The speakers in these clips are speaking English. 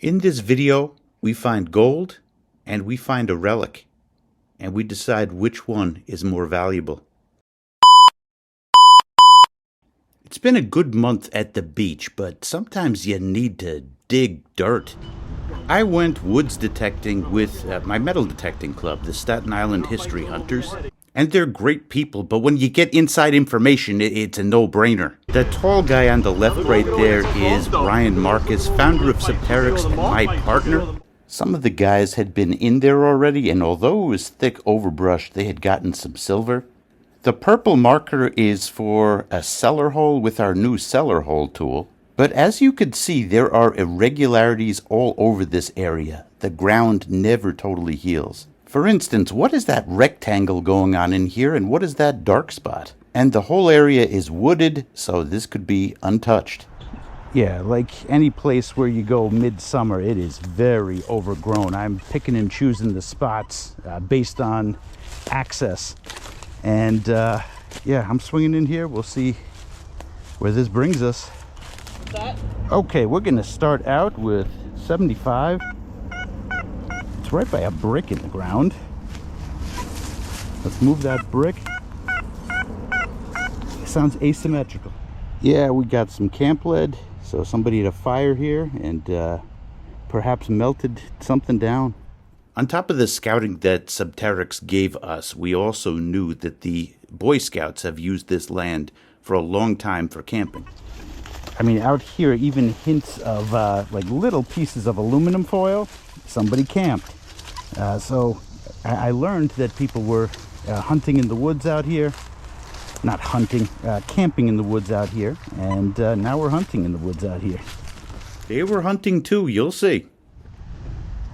In this video, we find gold and we find a relic, and we decide which one is more valuable. It's been a good month at the beach, but sometimes you need to dig dirt. I went woods detecting with my metal detecting club, the Staten Island History Hunters. And they're great people, but when you get inside information, it's a no-brainer. The tall guy on the left right there is Brian Marcus, founder of Subterrix and my partner. Some of the guys had been in there already, and although it was thick overbrush, they had gotten some silver. The purple marker is for a cellar hole with our new cellar hole tool. But as you could see, there are irregularities all over this area. The ground never totally heals. For instance, what is that rectangle going on in here, and what is that dark spot? And the whole area is wooded, so this could be untouched. Yeah, like any place where you go midsummer, it is very overgrown. I'm picking and choosing the spots based on access. And yeah, I'm swinging in here. We'll see where this brings us. Okay, we're gonna start out with 75. It's right by a brick in the ground. Let's move that brick. It sounds asymmetrical. Yeah, we got some camp lead, so somebody had a fire here and perhaps melted something down. On top of the scouting that Subterrix gave us, we also knew that the Boy Scouts have used this land for a long time for camping. I mean, out here, even hints of like little pieces of aluminum foil. Somebody camped. So I learned that people were hunting in the woods out here. Not hunting, camping in the woods out here. And now we're hunting in the woods out here. They were hunting too, you'll see.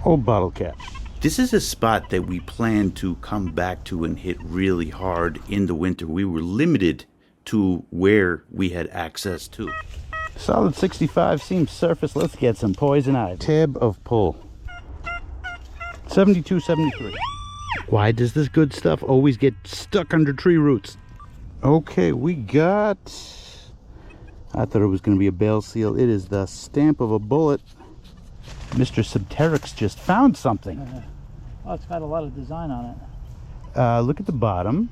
Old bottle cap. This is a spot that we plan to come back to and hit really hard in the winter. We were limited to where we had access to. Solid 65 seems surface. Let's get some poison ivy. Tab of pull. 72, 73. Why does this good stuff always get stuck under tree roots? Okay, we got... I thought it was going to be a bale seal. It is the stamp of a bullet. Mr. Subterrix just found something. Oh, it's got a lot of design on it. Look at the bottom.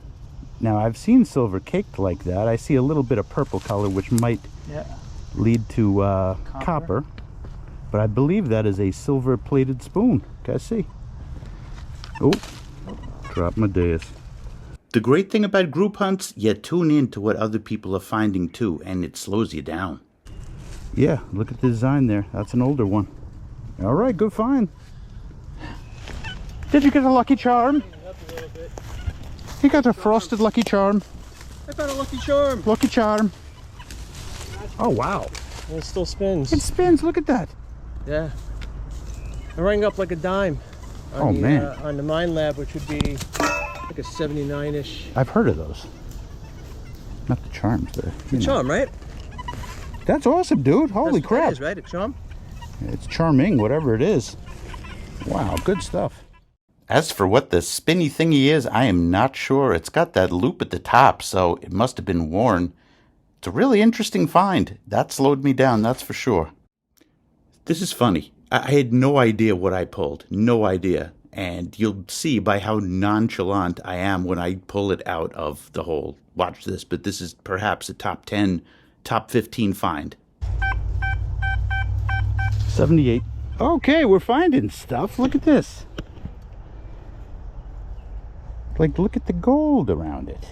Now, I've seen silver caked like that. I see a little bit of purple color, which might lead to copper. But I believe that is a silver plated spoon. Can I see? Oh, drop my days. The great thing about group hunts, you tune in to what other people are finding too, and it slows you down. Yeah, look at the design there. That's an older one. All right, good find. Did you get a Lucky Charm? You got a frosted Lucky Charm. I found a Lucky Charm. Lucky Charm. Oh, wow. And it still spins. It spins, look at that. Yeah. I rang up like a dime. Oh, man. On the Mine Lab, which would be like a 79-ish. I've heard of those. Not the charms, but... The charm, right? That's awesome, dude. Holy crap. It is, right? A charm? It's charming, whatever it is. Wow, good stuff. As for what the spinny thingy is, I am not sure. It's got that loop at the top, so it must have been worn. It's a really interesting find. That slowed me down, that's for sure. This is funny. I had no idea what I pulled. No idea. And you'll see by how nonchalant I am when I pull it out of the hole. Watch this, but this is perhaps a top 10, top 15 find. 78. Okay, we're finding stuff. Look at this. Like, look at the gold around it.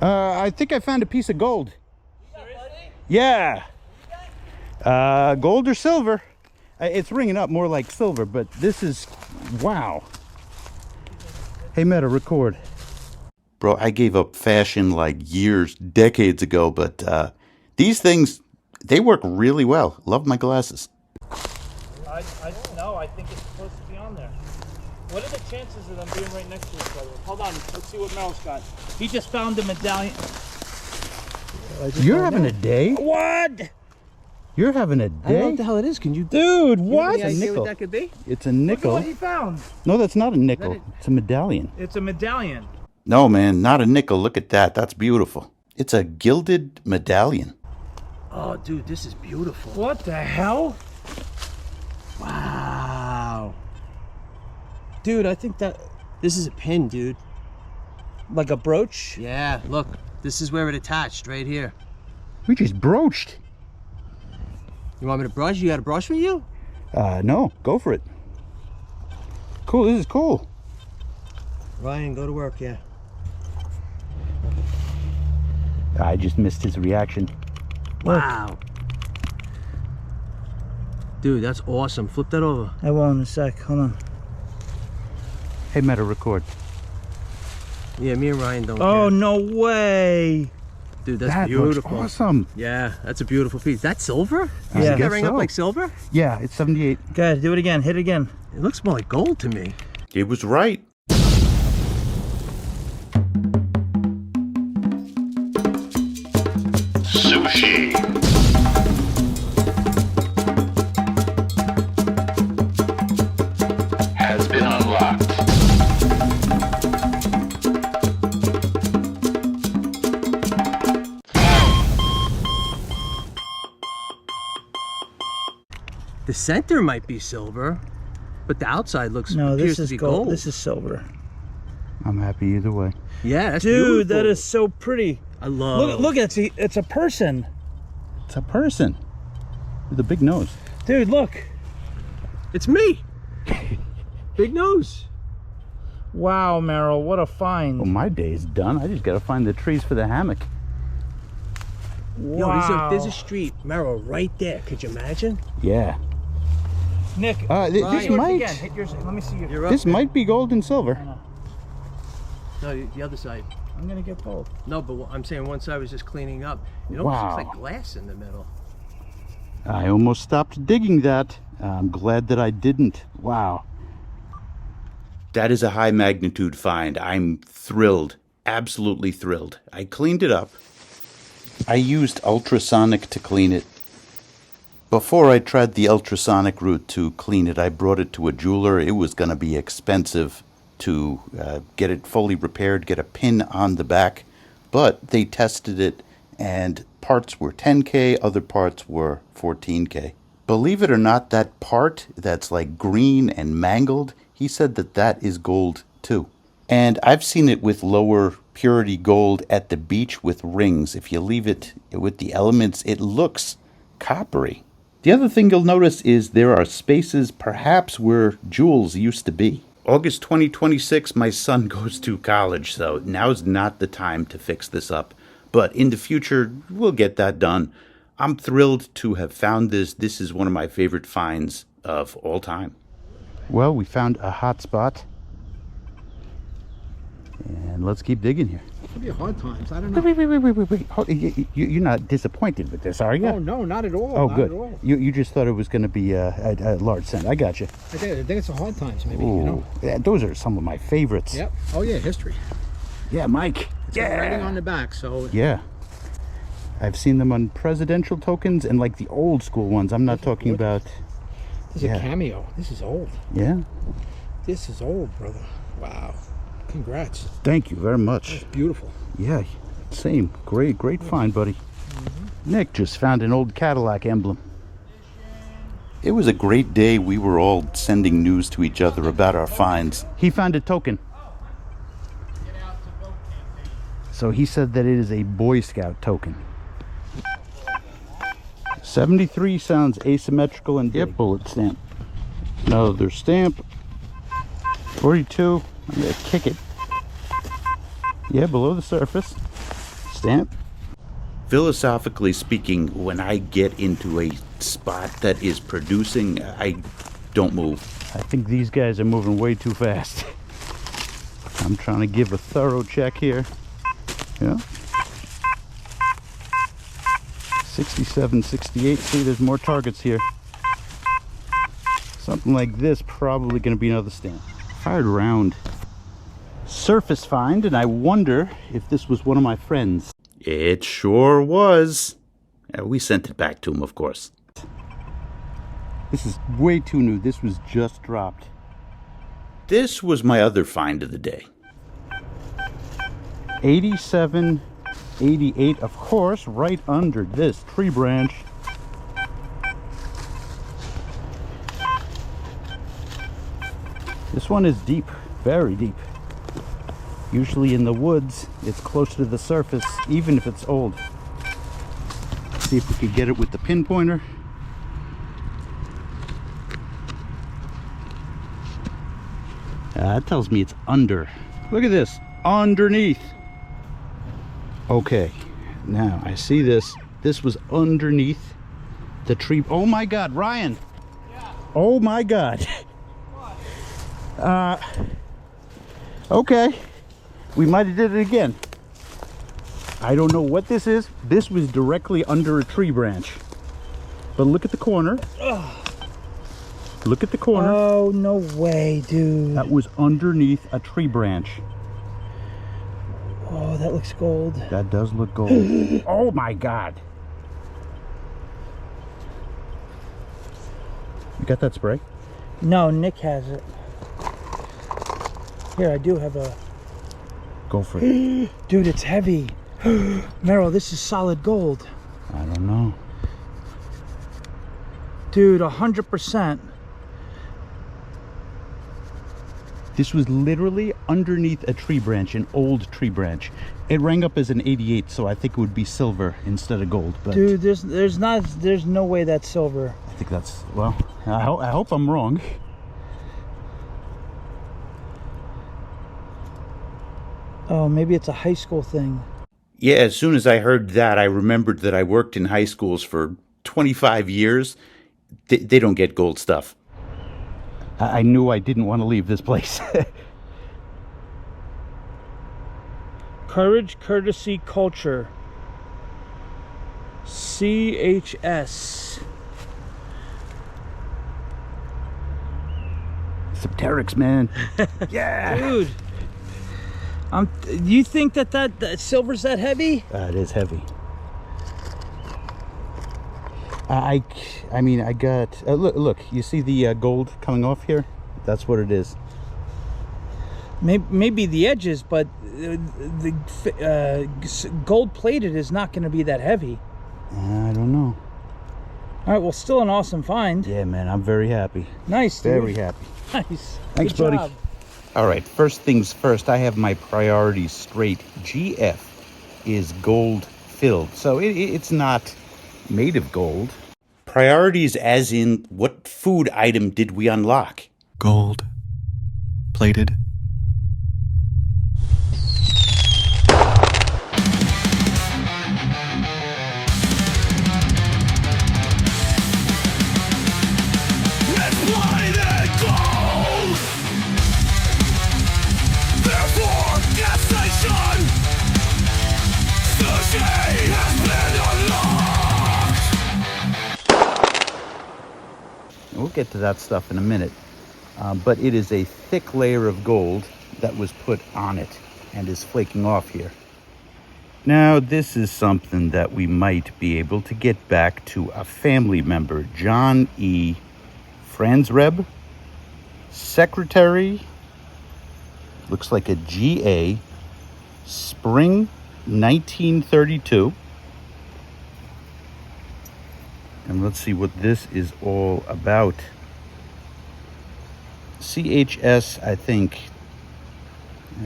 I think I found a piece of gold. Yeah. Gold or silver. It's ringing up more like silver, but this is... Wow. Hey, Meta, record. Bro, I gave up fashion like years, decades ago, but these things, they work really well. Love my glasses. No, I think it's supposed to be on there. What are the chances of them being right next to each other? Hold on, let's see what Meryl's got. He just found a medallion. You're having a day? What? You're having a I don't know day? what the hell it is. Can you... Dude, what? Any idea nickel. what that could be? It's a Look at nickel. what he found. No, that's not a nickel. it? It's a medallion. It's a medallion. No, man, not a nickel. Look at that. That's beautiful. It's a gilded medallion. Oh, dude, this is beautiful. What the hell? Wow. Dude, I think that... This is a pin, dude. Like a brooch? Yeah, look. This is where it attached, right here. We just broached. You want me to brush? You got a brush for you? No, go for it. Cool, this is cool. Ryan, go to work, yeah. I just missed his reaction. Wow. Dude, that's awesome. Flip that over. I will in a sec. Hold on. Hey, Meta, record. Yeah, me and Ryan don't Oh, care. no way. Dude, that's That beautiful. looks awesome. Yeah, that's a beautiful piece. That's silver? I You see guess that ring up so. like silver? Yeah, it's 78. Good, do it again. Hit it again. It looks more like gold to me. It was right. Sushi. Has been unlocked. The center might be silver, but the outside looks No, appears this to is be gold. This is silver. I'm happy either way. Yeah, that's Dude, beautiful. that is so pretty. I love. Look, it's a person. It's a person with a big nose. Dude, look. It's me. Big nose. Wow, Merrill, what a find. Well, my day's done. I just gotta find the trees for the hammock. Yo, Wow. there's a street, Merrill, right there. Could you imagine? Yeah. Nick, This Ryan. yours might again. Hit yours. Let me see you. You're up. this there. might be gold and silver. No, the other side. I'm gonna get both. No, but I'm saying one side was just cleaning up. It almost Wow. looks like glass in the middle. I almost stopped digging that. I'm glad that I didn't. Wow. That is a high magnitude find. I'm thrilled. Absolutely thrilled. I cleaned it up. I used ultrasonic to clean it. Before I tried the ultrasonic route to clean it, I brought it to a jeweler. It was going to be expensive to get it fully repaired, get a pin on the back. But they tested it, and parts were 10K, other parts were 14K. Believe it or not, that part that's like green and mangled, he said that that is gold too. And I've seen it with lower purity gold at the beach with rings. If you leave it with the elements, it looks coppery. The other thing you'll notice is there are spaces perhaps where jewels used to be. August 2026, my son goes to college, so now's not the time to fix this up. But in the future, we'll get that done. I'm thrilled to have found this. This is one of my favorite finds of all time. Well, we found a hot spot. And let's keep digging here. Could be hard times. I don't know. Wait. You're not disappointed with this, are you? Oh no, not at all. Oh, not good. At all. You just thought it was going to be a large cent. I got you. I think it's a hard times, maybe. Ooh, You know. yeah, those are some of my favorites. Yep. Oh yeah, history. Yeah, Mike. It's got writing on the back, so Yeah. I've seen them on presidential tokens and like the old school ones. I'm not talking about. this is yeah. a cameo. This is old. Yeah. This is old, brother. Wow. Congrats. Thank you very much. That's beautiful. Yeah, same. Great find, buddy. Nick just found an old Cadillac emblem. It was a great day. We were all sending news to each other about our finds. He found a token. So he said that it is a Boy Scout token. 73 sounds asymmetrical and big. Bullet stamp. Another stamp. 42. I'm gonna kick it. Yeah, below the surface. Stamp. Philosophically speaking, when I get into a spot that is producing, I don't move. I think these guys are moving way too fast. I'm trying to give a thorough check here. Yeah. 67, 68. See, there's more targets here. Something like this, probably going to be another stamp. Fired round. Surface find, and I wonder if this was one of my friends. It sure was. We sent it back to him, of course. This is way too new. This was just dropped. This was my other find of the day. 87, 88, of course, right under this tree branch. This one is deep, very deep. Usually in the woods, it's closer to the surface, even if it's old. Let's see if we can get it with the pinpointer. That tells me it's under. Look at this, underneath. Okay, now I see this. This was underneath the tree. Oh my God, Ryan. Yeah. Oh my God. What? Okay. We might have did it again. I don't know what this is. This was directly under a tree branch. But look at the corner. Ugh. Look at the corner. Oh, no way, dude. That was underneath a tree branch. Oh, that looks gold. That does look gold. Oh my God. You got that spray? No, Nick has it. Here, I do have a... Go for it. Dude, it's heavy. Meryl, this is solid gold. I don't know. Dude, 100%. This was literally underneath a tree branch, an old tree branch. It rang up as an 88, so I think it would be silver instead of gold. But Dude, there's no way that's silver. I think that's, well, I hope I'm wrong. Oh, maybe it's a high school thing. Yeah, as soon as I heard that, I remembered that I worked in high schools for 25 years. They don't get gold stuff. I knew I didn't want to leave this place. Courage, courtesy, culture. CHS. Subterrix, man. Yeah. Dude. You think that silver's that heavy? It is heavy. I mean, I got... look, you see the gold coming off here? That's what it is. Maybe the edges, but the gold-plated is not going to be that heavy. I don't know. All right, well, still an awesome find. Yeah, man, I'm very happy. Nice, dude. Very happy. Nice. Thanks, Good buddy. job. All right, first things first, I have my priorities straight. GF is gold filled, so it's not made of gold. Priorities as in, what food item did we unlock? Gold. Plated. We'll get to that stuff in a minute. But it is a thick layer of gold that was put on it and is flaking off here. Now, this is something that we might be able to get back to a family member, John E. Franzreb, secretary, looks like a GA, spring 1932. And let's see what this is all about. CHS, I think,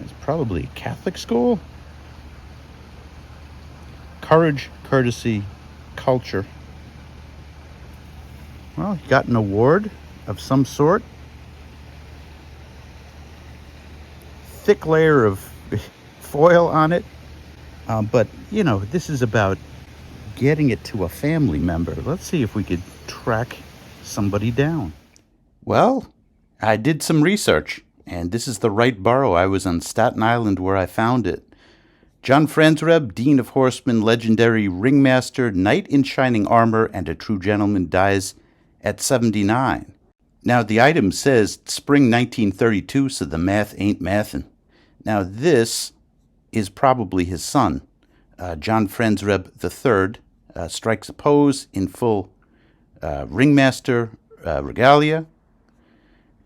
is probably Catholic school. Courage, courtesy, culture. Well, he got an award of some sort. Thick layer of foil on it. But, you know, this is about getting it to a family member. Let's see if we could track somebody down. Well, I did some research, and this is the right borough. I was on Staten Island where I found it. John Franzreb, Dean of Horsemen, legendary ringmaster, knight in shining armor, and a true gentleman, dies at 79. Now, the item says spring 1932, so the math ain't mathin'. Now, this is probably his son, John Franzreb III, strikes a pose in full ringmaster regalia.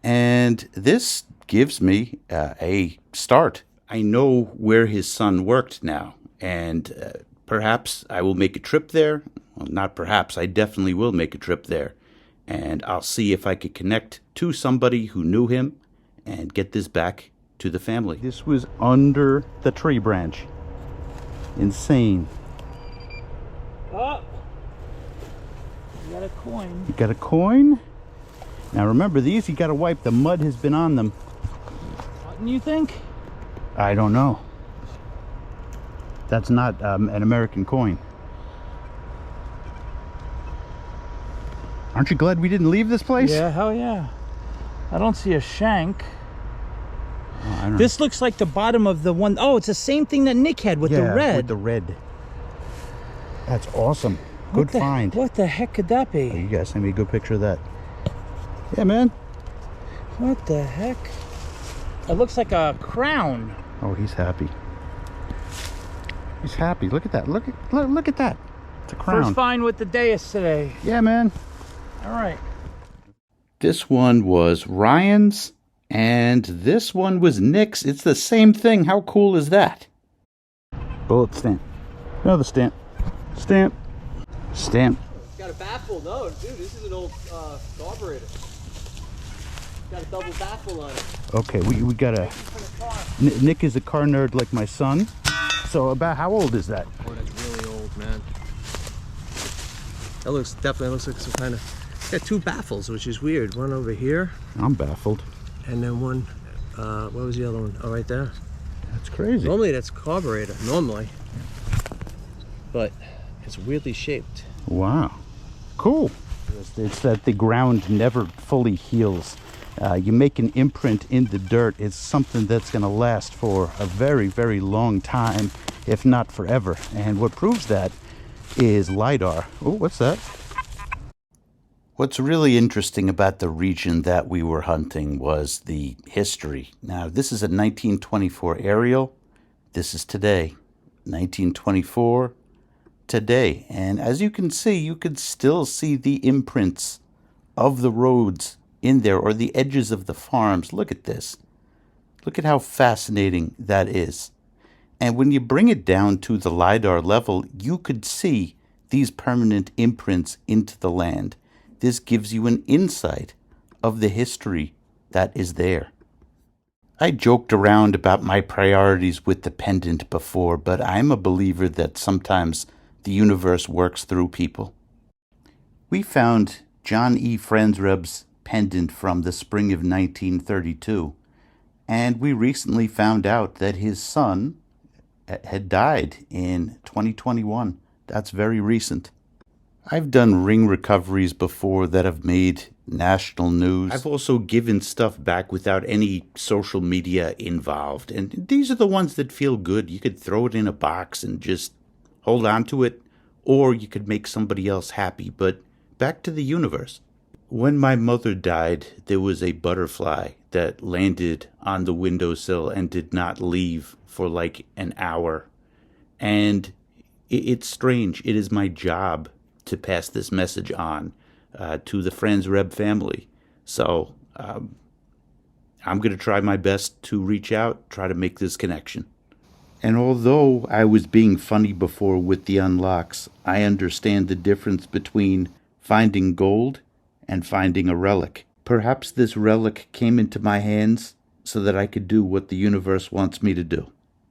And this gives me a start. I know where his son worked now, and perhaps I will make a trip there. Well, not perhaps, I definitely will make a trip there. And I'll see if I could connect to somebody who knew him and get this back to the family. This was under the tree branch. Insane. Oh! You got a coin. You got a coin? Now remember, these you gotta wipe. The mud has been on them. What do you think? I don't know. That's not an American coin. Aren't you glad we didn't leave this place? Yeah, hell yeah. I don't see a shank. Oh, I don't This looks like the bottom of the one. Oh, it's the same thing that Nick had with the red. With the red. That's awesome. Good find. What the heck could that Oh, be? you guys send me a good picture of that. Yeah, man. What the heck? It looks like a crown. Oh, he's happy. He's happy. Look at that. Look at that. It's a crown. First find with the dais today. Yeah, man. All right. This one was Ryan's, and this one was Nick's. It's the same thing. How cool is that? Bullet stamp. Another stamp. Stamp. Stamp. It's got a baffle. No, dude, this is an old carburetor. Got a double baffle on it. Okay, we got a... Nick is a car nerd like my son. So about how old is that? Oh, that's really old, man. That definitely looks like some kind of... It's got two baffles, which is weird. One over here. I'm baffled. And then one, what was the other one? Oh, right there. That's crazy. Normally that's carburetor, normally. But it's weirdly shaped. Wow. Cool. It's that the ground never fully heals. You make an imprint in the dirt, it's something that's going to last for a very, very long time, if not forever. And what proves that is LiDAR. Oh, what's that? What's really interesting about the region that we were hunting was the history. Now, this is a 1924 aerial. This is today. 1924, today. And as you can see, you could still see the imprints of the roads in there, or the edges of the farms. Look at this. Look at how fascinating that is. And when you bring it down to the LiDAR level, you could see these permanent imprints into the land. This gives you an insight of the history that is there. I joked around about my priorities with the Pendant before, but I'm a believer that sometimes the universe works through people. We found John E. Frenzreb's Pendant from the spring of 1932, and we recently found out that his son had died in 2021. That's very recent. I've done ring recoveries before that have made national news. I've also given stuff back without any social media involved, and these are the ones that feel good. You could throw it in a box and just hold on to it, or you could make somebody else happy. But back to the universe. When my mother died, there was a butterfly that landed on the windowsill and did not leave for like an hour. And it's strange. It is my job to pass this message on to the Frenzreb family. So I'm going to try my best to reach out, try to make this connection. And although I was being funny before with the unlocks, I understand the difference between finding gold and finding a relic. Perhaps this relic came into my hands so that I could do what the universe wants me to do.